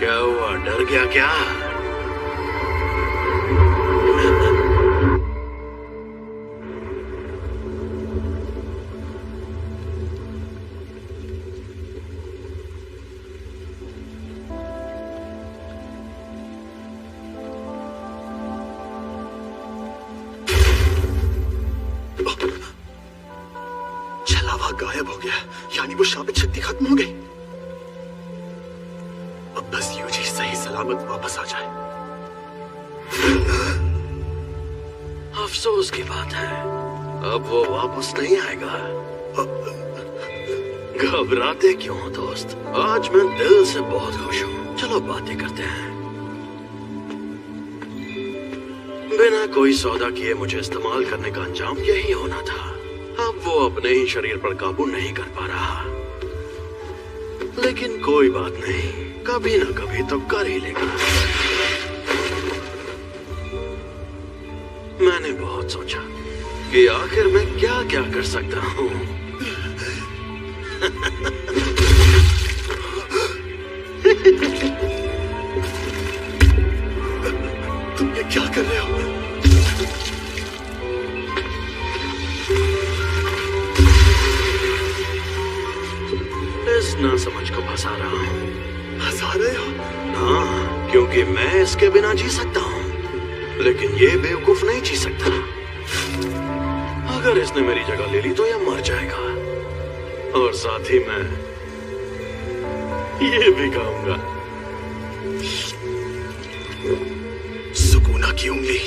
क्या हुआ, डर गया क्या? छलावा गायब हो गया, यानी वो शापित शक्ति खत्म हो गई। अब बस यूजी सही सलामत वापस आ जाए। अफसोस की बात है, अब वो वापस नहीं आएगा। घबराते क्यों हो दोस्त? आज मैं दिल से बहुत खुश हूँ। चलो बातें करते हैं। बिना कोई सौदा किए मुझे इस्तेमाल करने का अंजाम यही होना था। अब वो अपने ही शरीर पर काबू नहीं कर पा रहा, लेकिन कोई बात नहीं, कभी ना कभी तो कर ही लेगा। मैंने बहुत सोचा कि आखिर मैं क्या क्या कर सकता हूँ। तुम ये क्या कर रहे हो? इस नासमझ को फंसा रहा हूँ। हंसा रहे हो? हाँ, क्योंकि मैं इसके बिना जी सकता हूँ, लेकिन ये बेवकूफ नहीं जी सकता। अगर इसने मेरी जगह ले ली तो यह मर जाएगा, और साथ ही मैं ये भी खाऊंगा। सुकूना की उंगली,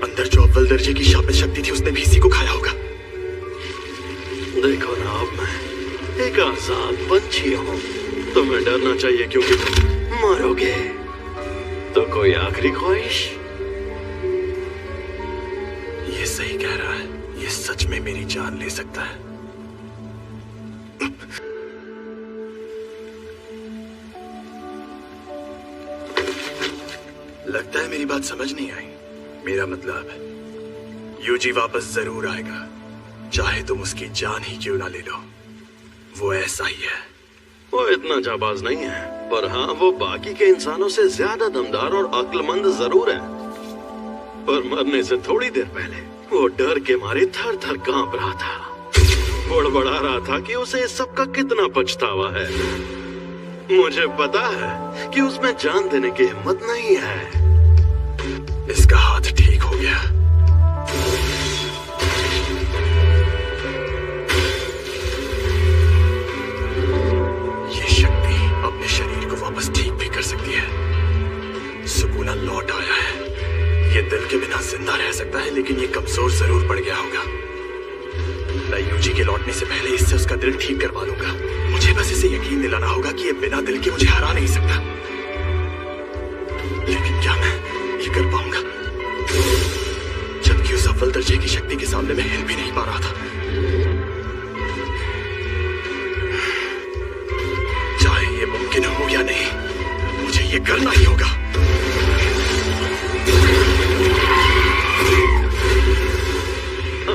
अंदर जो अव्वल दर्जे की शापित शक्ति थी उसने भी इसी को खाया होगा। देखो ना, अब मैं एक आजाद पंछी हूँ। तुम्हें डरना चाहिए क्योंकि तुम मरोगे। तो कोई आखिरी ख्वाहिश? ये सही कह रहा है, ये सच में मेरी जान ले सकता है। लगता है मेरी बात समझ नहीं आई। मेरा मतलब यूजी वापस जरूर आएगा, चाहे तुम उसकी जान ही क्यों ना ले लो। वो ऐसा ही है। वो इतना जाबाज नहीं है, पर हाँ, वो बाकी के इंसानों से ज्यादा दमदार और अक्लमंद जरूर है। पर मरने से थोड़ी देर पहले वो डर के मारे थर थर कांप रहा था, बड़बड़ा रहा था कि उसे इस सब का कितना पछतावा है। मुझे पता है कि उसमें जान देने की हिम्मत नहीं है। इसका हाथ ठीक हो गया। ये शक्ति अपने शरीर को वापस ठीक भी कर सकती है। सुकूना लौट आया है। ये दिल के बिना जिंदा रह सकता है, लेकिन ये कमजोर जरूर पड़ गया होगा। मैं यूजी के लौटने से पहले इससे उसका दिल ठीक करवा लूंगा। मुझे बस इसे यकीन दिलाना होगा कि ये बिना दिल के मुझे हरा नहीं सकता। लेकिन क्या मैं ये कर पाऊंगा, जबकि उस अव्वल दर्जे की शक्ति के सामने मैं हिल भी नहीं पा रहा था। चाहे ये मुमकिन हो या नहीं, मुझे ये करना ही होगा।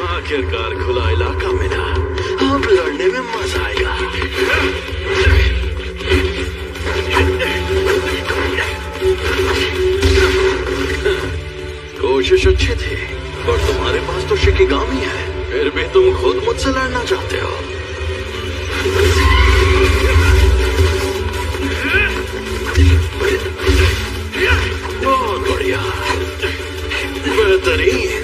आखिरकार खुला इलाका मिला, अब लड़ने में मजा आएगा। कोशिश अच्छी थी, पर तुम्हारे पास तो शिकिगामी है, फिर भी तुम खुद मुझसे लड़ना चाहते हो। बहुत बढ़िया, बेहतरीन।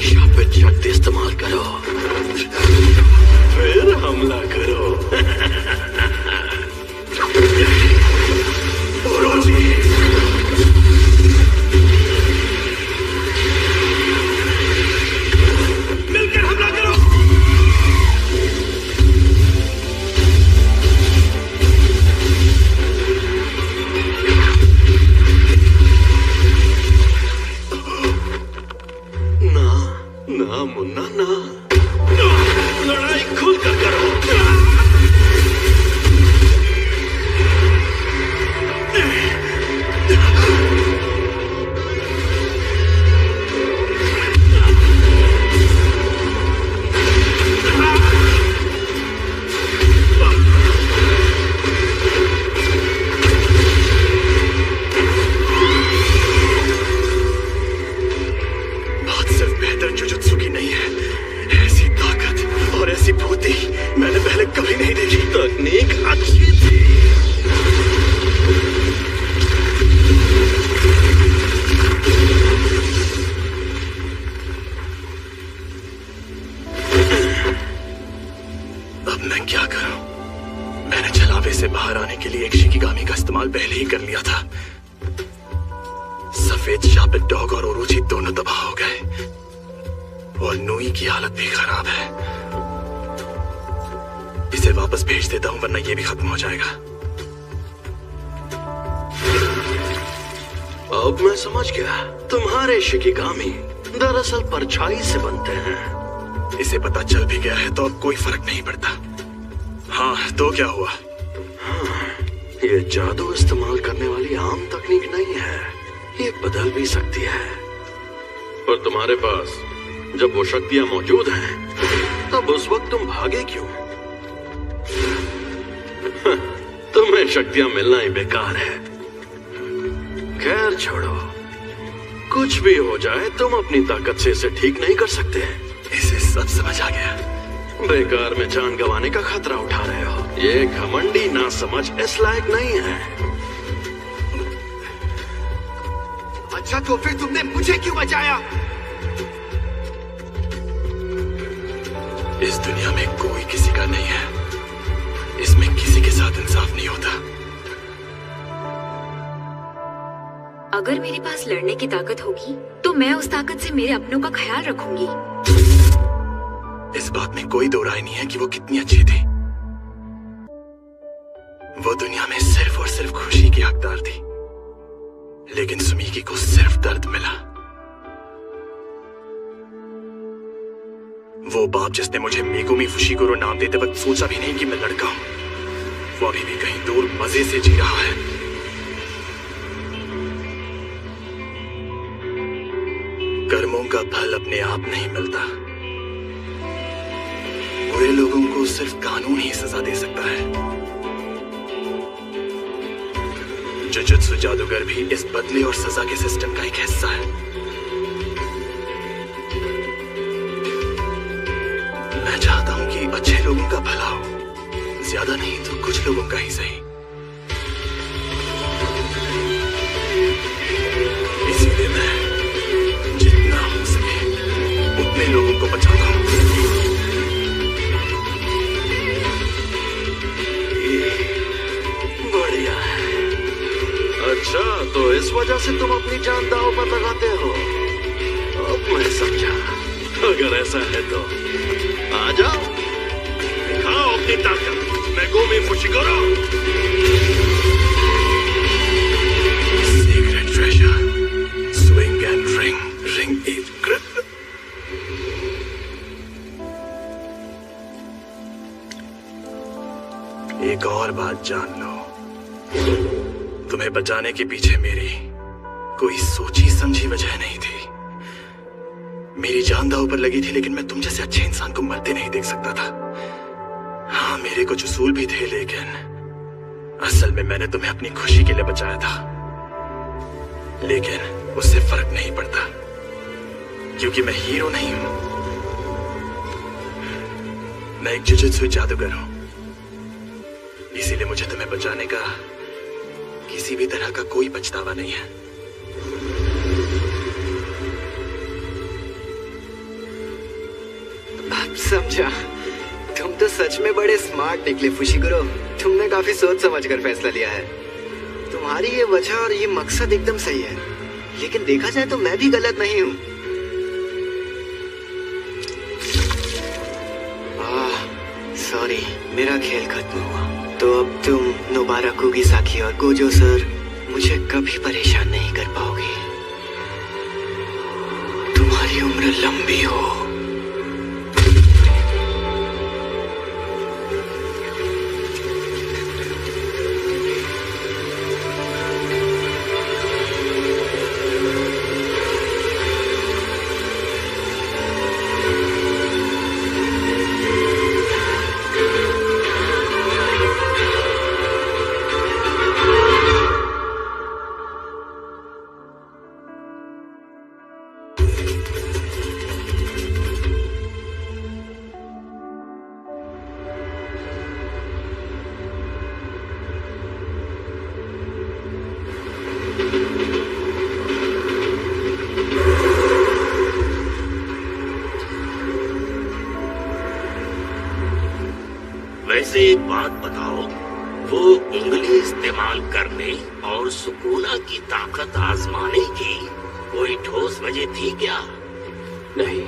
शापित शक्ति इस्तेमाल करो, फिर हमला करो। मिलकर हमला करो। ना मुन्ना ना, लड़ाई खुलकर करो। बेहतर जुजुत्सु की नहीं है। ऐसी ताकत और ऐसी फुर्ती मैंने पहले कभी नहीं देखी। तकनीक अच्छी थी। अब मैं क्या करूं? मैंने छलावे से बाहर आने के लिए एक शिकिगामी का इस्तेमाल पहले ही कर लिया था। सफेद शापित डॉग और ओरोची दोनों तबाह हो गए और नोई की हालत भी खराब है। इसे वापस भेज देता हूं वरना यह भी खत्म हो जाएगा। अब मैं समझ गया, तुम्हारे शिकिगामी दरअसल परछाई से बनते हैं। इसे पता चल भी गया है तो अब कोई फर्क नहीं पड़ता। हाँ तो क्या हुआ? ये जादू इस्तेमाल करने वाली आम तकनीक नहीं है, ये बदल भी सकती है। और तुम्हारे पास जब वो शक्तियां मौजूद हैं, तब उस वक्त तुम भागे क्यों? तुम्हें शक्तियां मिलना ही बेकार है। खैर छोड़ो, कुछ भी हो जाए तुम अपनी ताकत से इसे ठीक नहीं कर सकते। इसे सब समझ आ गया। बेकार में जान गंवाने का खतरा उठा रहे हो। ये घमंडी ना समझ इस लायक नहीं है। अच्छा तो फिर तुमने मुझे क्यों बचाया? इस दुनिया में कोई किसी का नहीं है। इसमें किसी के साथ इंसाफ नहीं होता। अगर मेरे पास लड़ने की ताकत होगी तो मैं उस ताकत से मेरे अपनों का ख्याल रखूंगी। इस बात में कोई दो राय नहीं है कि वो कितनी अच्छी थी। वो दुनिया में सिर्फ और सिर्फ खुशी की हकदार थी, लेकिन सुमीकी को सिर्फ दर्द मिला। वो बाप जिसने मुझे मेगुमी फुशिगुरो नाम देते वक्त सोचा भी नहीं कि मैं लड़का हूं, वो अभी भी कहीं दूर मजे से जी रहा है। कर्मों का फल अपने आप नहीं मिलता। बुरे लोगों को सिर्फ कानून ही सजा दे सकता है। जुजुत्सु जादूगर भी इस बदले और सजा के सिस्टम का एक हिस्सा है। मैं चाहता हूं कि अच्छे लोगों का भला हो, ज्यादा नहीं तो कुछ लोगों का ही सही। इसीलिए मैं जितना हो सके उतने लोगों को बचाता हूं। बढ़िया है। अच्छा तो इस वजह से तुम अपनी जान दांव पर लगाते हो। अब मैं समझा। अगर ऐसा है तो आ जाओ, दिखाओ अपनी ताकत। Megumi Fushiguro. Secret treasure, swing and ring, ring is grip. एक और बात जान लो, तुम्हें बचाने के पीछे मेरी कोई सोची समझी वजह नहीं थी। मेरी जान दांव पर लगी थी, लेकिन मैं तुम जैसे अच्छे इंसान को मरते नहीं देख सकता था। हाँ मेरे कुछ उसूल भी थे, लेकिन असल में मैंने तुम्हें अपनी खुशी के लिए बचाया था। लेकिन उससे फर्क नहीं पड़ता, क्योंकि मैं हीरो नहीं हूं। मैं एक जुजुत्सु जादूगर हूं। इसीलिए मुझे तुम्हें बचाने का किसी भी तरह का कोई पछतावा नहीं है। अब समझा। तुम तो सच में बड़े स्मार्ट निकले फुशिगुरो। तुमने काफी सोच समझ कर फैसला लिया है। तुम्हारी ये वजह और ये मकसद एकदम सही है, लेकिन देखा जाए तो मैं भी गलत नहीं हूँ। सॉरी, मेरा खेल खत्म हुआ। तो अब तुम नोबारा कुगिसाकी और गोजो सर मुझे कभी परेशान नहीं कर पाओगे। तुम्हारी उम्र लंबी हो। से एक बात बताओ, वो उंगली इस्तेमाल करने और सुकूना की ताकत आजमाने की कोई ठोस वजह थी क्या? नहीं,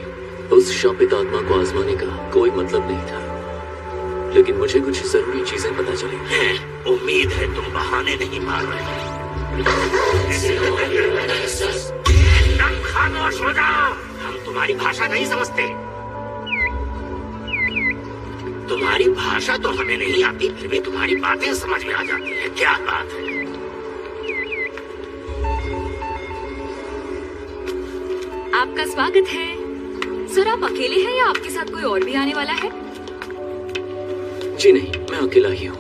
उस शापित आत्मा को आजमाने का कोई मतलब नहीं था, लेकिन मुझे कुछ जरूरी चीजें पता चली। उम्मीद है तुम बहाने नहीं मार रहे। एकदम खामोश हो जाओ, हम तुम्हारी भाषा नहीं समझते। तुम्हारी भाषा तो हमें नहीं आती, फिर भी तुम्हारी बातें समझ में आ जाती है। क्या बात है? आपका स्वागत है। सर, आप अकेले हैं या आपके साथ कोई और भी आने वाला है? जी नहीं, मैं अकेला ही हूँ।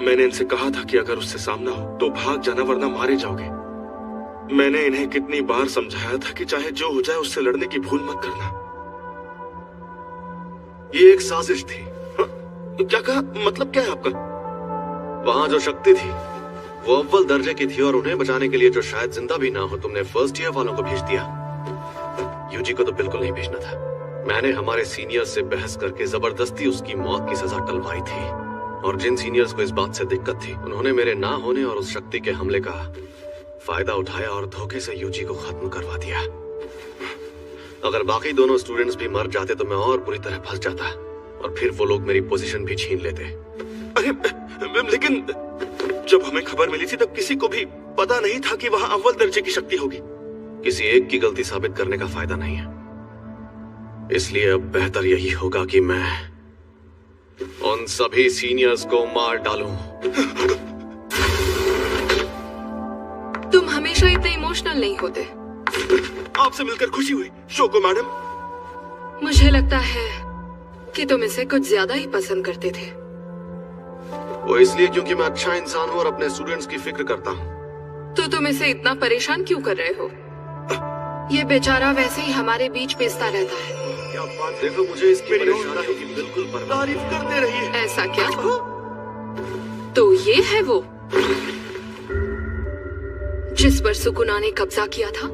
मैंने इनसे कहा था कि अगर उससे सामना हो तो भाग जाना, वरना मारे जाओगे। मैंने इन्हें कितनी बार समझाया था कि चाहे जो हो जाए उससे लड़ने की भूल मत करना। ये एक साजिश थी। हाँ? क्या कहा? मतलब क्या है आपका? वहां जो शक्ति थी वो अव्वल दर्जे की थी, और उन्हें बचाने के लिए जो शायद जिंदा भी ना हो, तुमने फर्स्ट ईयर वालों को भेज दिया। यूजी को तो बिल्कुल नहीं भेजना था। मैंने हमारे सीनियर से बहस करके जबरदस्ती उसकी मौत की सजा टलवाई थी, और जिन सीनियर्स को इस बात से दिक्कत थी उन्होंने मेरे ना होने और उस शक्ति के हमले का फायदा उठाया और धोखे से यूजी को खत्म करवा दिया। अगर बाकी दोनों स्टूडेंट्स भी मर जाते तो मैं और बुरी तरह फंस जाता, और फिर वो लोग मेरी पोजीशन भी छीन लेते। अरे लेकिन जब हमें खबर मिली थी तब किसी को भी पता नहीं था कि वहां अव्वल दर्जे की शक्ति होगी। किसी एक की गलती साबित करने का फायदा नहीं है, इसलिए अब बेहतर यही होगा कि मैं उन सभी सीनियर्स को मार डालूं। तुम हमेशा इतने इमोशनल नहीं होते। आपसे मिलकर खुशी हुई, शोको मैडम। मुझे लगता है कि तुम इसे कुछ ज्यादा ही पसंद करते थे। वो इसलिए क्योंकि मैं अच्छा इंसान हूं और अपने स्टूडेंट्स की फिक्र करता हूं। तो तुम इसे इतना परेशान क्यों कर रहे हो? ये बेचारा वैसे ही हमारे बीच बेचता रहता है। क्या बात, देखो मुझे इसकी परेशानियों की बिल्कुल परवाह। तारीफ करते रहिए। ऐसा क्या? तो ये है वो जिस पर सुकुना ने कब्जा किया था?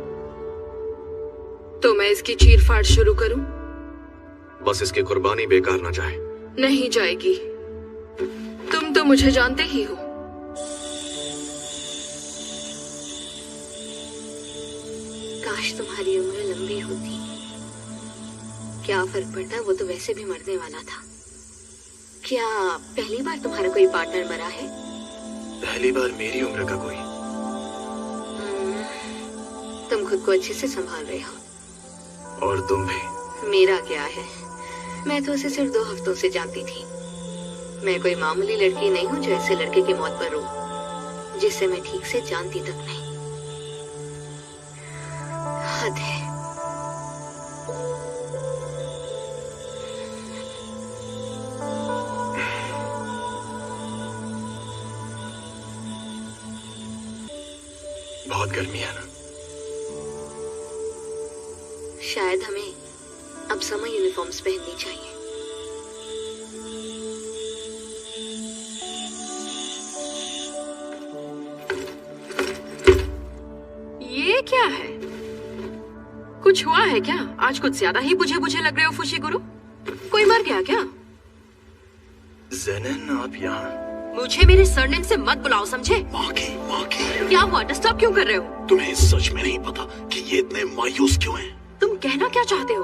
तो मैं इसकी चीरफाड़ शुरू करूं? बस इसकी कुर्बानी बेकार ना जाए। नहीं जाएगी। तुम तो मुझे जानते ही हो। काश तुम्हारी उम्र लंबी होती। क्या फर्क पड़ता, वो तो वैसे भी मरने वाला था। क्या पहली बार तुम्हारा कोई पार्टनर मरा है? पहली बार मेरी उम्र का कोई। तुम खुद को अच्छे से संभाल रहे हो। और तुम भी। मेरा क्या है, मैं तो उसे सिर्फ 2 हफ्तों से जानती थी। मैं कोई मामूली लड़की नहीं हूँ जो ऐसे लड़के की मौत पर रो, जिसे मैं ठीक से जानती तक नहीं। हद है। बहुत गर्मी है ना? शायद हमें अब समर यूनिफॉर्म्स पहननी चाहिए। ये क्या है? कुछ हुआ है क्या? आज कुछ ज्यादा ही बुझे बुझे लग रहे हो फुशिगुरु। कोई मर गया क्या? ज़ेनिन, आप यहाँ? मुझे मेरे सरनेम से मत बुलाओ, समझे? माँ की क्या हुआ? डिस्टर्ब क्यों कर रहे हो? तुम्हें सच में नहीं पता कि ये इतने मायूस क्यों हैं? तुम कहना क्या चाहते हो?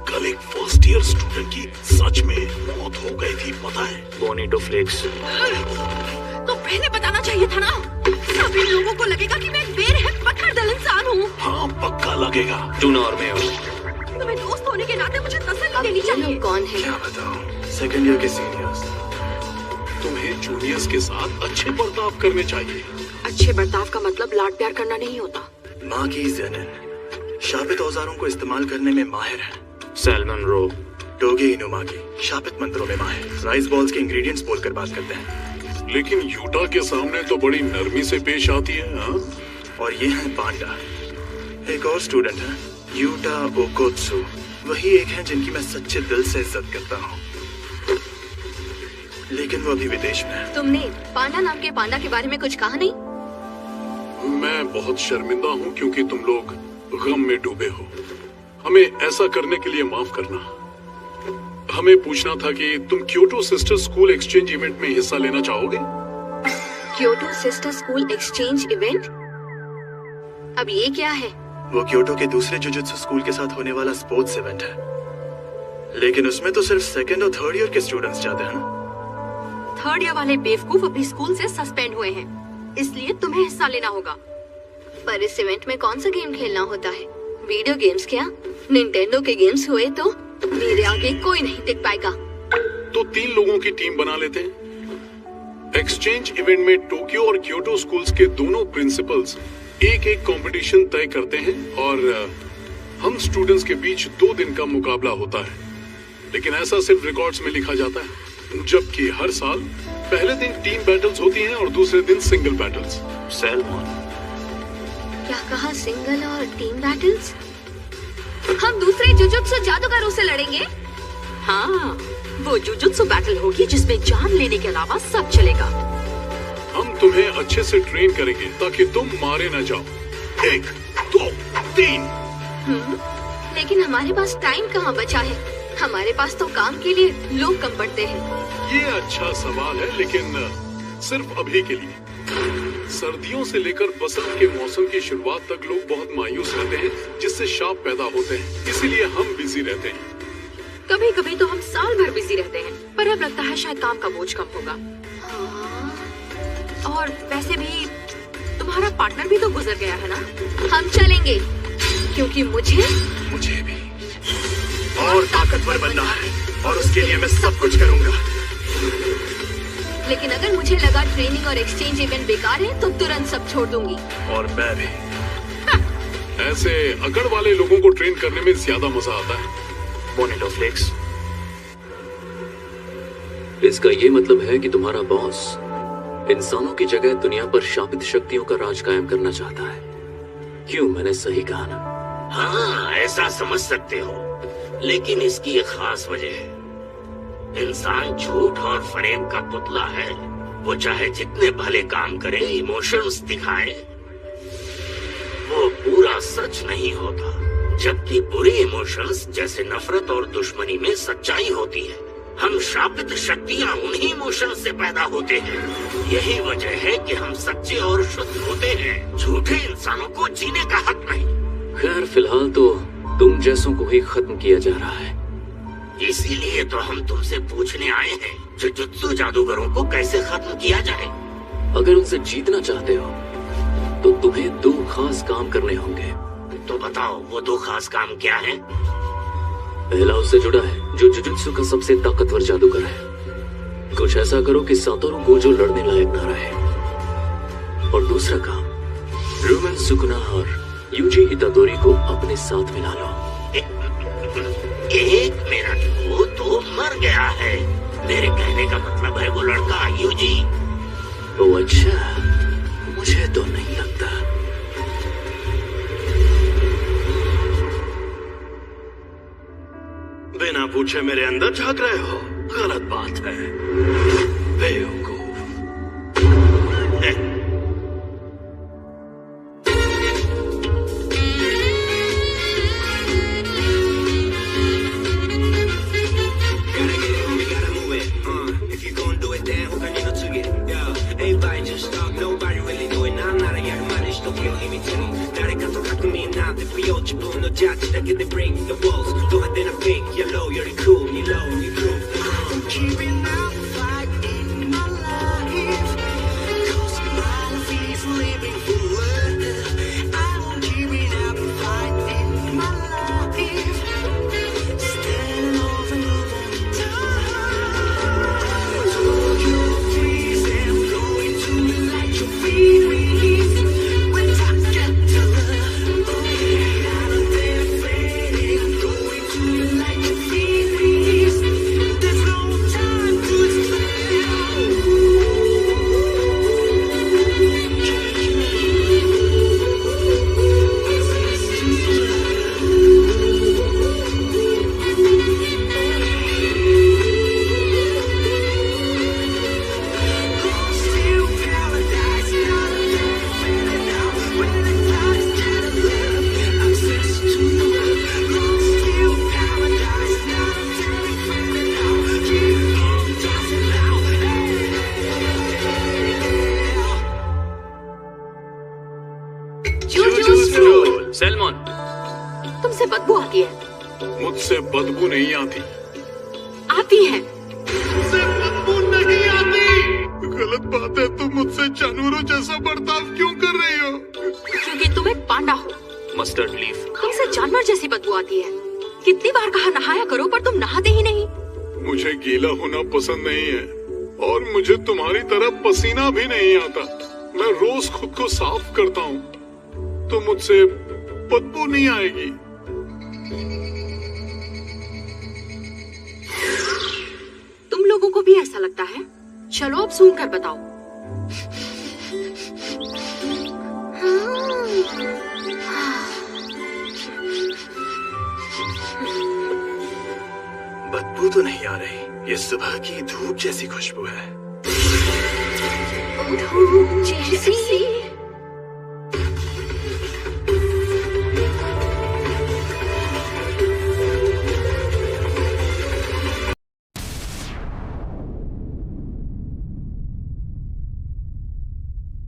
कल एक फर्स्ट ईयर स्टूडेंट की सच में मौत हो गई थी, पता है? बोनीटो फ्लेक्स। तो पहले बताना चाहिए था ना। सभी लोगों को लगेगा कि मैं एक बेरहम पत्थरदिल इंसान हूँ। हाँ, पक्का लगेगा। टूना और मैं तुम्हें दोस्त होने के नाते मुझे तसल्ली अब देनी ये चाहिए। लोग कौन है? क्या बताऊं? सेकंड ईयर के सीनियर्स। तुम्हें जूनियर्स के साथ अच्छे बर्ताव करने चाहिए। अच्छे बर्ताव का मतलब लाड प्यार करना नहीं होता। माँ की ज़ेनिन शापित औजारों को इस्तेमाल करने में माहिर है। सैलमन रो। टोगे इनुमागी शापित मंत्रों में माहिर। राइस बॉल्स के इंग्रेडिएंट्स बोलकर बात करते हैं। लेकिन यूटा के सामने तो बड़ी नरमी से पेश आती है। हाँ? और ये है पांडा। एक और स्टूडेंट है, यूटा ओकोत्सु। वही एक है जिनकी मैं सच्चे दिल से इज्जत करता हूँ। लेकिन वो अभी विदेश में है। तुमने पांडा नाम के पांडा के बारे में कुछ कहा नहीं? मैं बहुत शर्मिंदा हूँ क्योंकि तुम लोग गम में डूबे हो। हमें ऐसा करने के लिए माफ करना। हमें पूछना था कि तुम Kyoto sister school exchange event में हिस्सा लेना चाहोगे? Kyoto sister school exchange event? अब ये क्या है? वो क्योटो के दूसरे जुजुत्सु स्कूल के साथ होने वाला स्पोर्ट्स इवेंट है, लेकिन उसमें तो सिर्फ सेकंड और थर्ड ईयर के स्टूडेंट्स जाते हैं ना। थर्ड ईयर वाले बेवकूफ अपनी स्कूल से सस्पेंड हुए हैं, इसलिए तुम्हें हिस्सा लेना होगा। पर इस इवेंट में कौन सा गेम खेलना होता है? वीडियो गेम्स क्या? निंटेंडो के गेम्स हुए तो मेरे आगे कोई नहीं टिक पाएगा। तो 3 लोगों की टीम बना लेते हैं। एक्सचेंज इवेंट में टोक्यो और क्योटो स्कूल्स के दोनों प्रिंसिपल्स एक कंपटीशन तय करते हैं और हम स्टूडेंट्स के बीच 2 दिन का मुकाबला होता है। लेकिन ऐसा सिर्फ रिकॉर्ड्स में लिखा जाता है, जबकि हर साल पहले दिन टीम बैटल्स होती हैं और दूसरे दिन सिंगल बैटल्स। सैलमॉन, क्या कहा? सिंगल और टीम बैटल्स? हम दूसरे जुजुत्सु जादूगरों से लड़ेंगे? हाँ, वो जुजुत्सु बैटल होगी जिसमें जान लेने के अलावा सब चलेगा। हम तुम्हें अच्छे से ट्रेन करेंगे ताकि तुम मारे न जाओ। 1, 2, 3। लेकिन हमारे पास टाइम कहाँ बचा है? हमारे पास तो काम के लिए लोग कम पड़ते हैं। ये अच्छा सवाल है, लेकिन सिर्फ अभी के लिए। सर्दियों से लेकर बसंत के मौसम की शुरुआत तक लोग बहुत मायूस रहते हैं, जिससे शाप पैदा होते हैं। इसीलिए हम बिजी रहते हैं। कभी कभी तो हम साल भर बिजी रहते हैं, पर अब लगता है शायद काम का बोझ कम होगा। और वैसे भी तुम्हारा पार्टनर भी तो गुजर गया है ना? हम चलेंगे क्योंकि मुझे भी और ताकतवर बनना है और उसके लिए मैं सब कुछ करूंगा। लेकिन अगर मुझे लगा ट्रेनिंग और एक्सचेंज इवेंट बेकार है तो तुरंत सब छोड़ दूंगी। और मैं भी। ऐसे अकड़ वाले लोगों को ट्रेन करने में ज्यादा मजा आता है। मोनेटो फ्लेक्स। इसका ये मतलब है कि तुम्हारा बॉस इंसानों की जगह दुनिया पर शापित शक्तियों का राज कायम करना चाहता है। क्यों, मैंने सही कहा ना? हाँ, ऐसा समझ सकते हो, लेकिन इसकी एक खास वजह है। इंसान झूठ और फरेब का पुतला है। वो चाहे जितने भले काम करे, इमोशंस दिखाए, वो पूरा सच नहीं होता। जबकि बुरे इमोशंस जैसे नफरत और दुश्मनी में सच्चाई होती है। हम शापित शक्तियाँ उन्हीं इमोशंस से पैदा होते हैं। यही वजह है कि हम सच्चे और शुद्ध होते हैं। झूठे इंसानों को जीने का हक नहीं। खैर, फिलहाल तो तुम जैसों को ही खत्म किया जा रहा है। इसीलिए तो हम तुमसे पूछने आए हैं, जुजुत्सु जादूगरों को कैसे खत्म किया जाए। अगर उनसे जीतना चाहते हो तो तुम्हें 2 खास काम करने होंगे। तो बताओ, वो 2 खास काम क्या हैं? पहला उससे जुड़ा है जो जुजुत्सु का सबसे ताकतवर जादूगर है। कुछ ऐसा करो कि सातोरू गोजो लड़ने लायक न रहे। और दूसरा काम, रूमन सुकुना और यूजी इतादोरी को अपने साथ मिला लो। 1 मिनट, वो तो मर गया है। मेरे कहने का मतलब है वो लड़का यूजी। ओ अच्छा, मुझे तो नहीं लगता। बिना पूछे मेरे अंदर झांक रहे हो, गलत बात है, बेवकूफ। आती है? मुझसे बदबू नहीं आती। आती है। मुझसे बदबू नहीं आती। गलत बात है, तुम मुझसे जानवरों जैसा बर्ताव क्यों कर रही हो? क्योंकि तुम एक पांडा हो। Mustard leaf. तुमसे जानवर जैसी बदबू आती है। कितनी बार कहा नहाया करो, पर तुम नहाते ही नहीं। मुझे गीला होना पसंद नहीं है और मुझे तुम्हारी तरह पसीना भी नहीं आता। मैं रोज खुद को साफ करता हूँ तो मुझसे बदबू नहीं आएगी। तुम लोगों को भी ऐसा लगता है? चलो अब सूंघ कर बताओ। बदबू तो नहीं आ रही, ये सुबह की धूप जैसी खुशबू है। धूप जैसी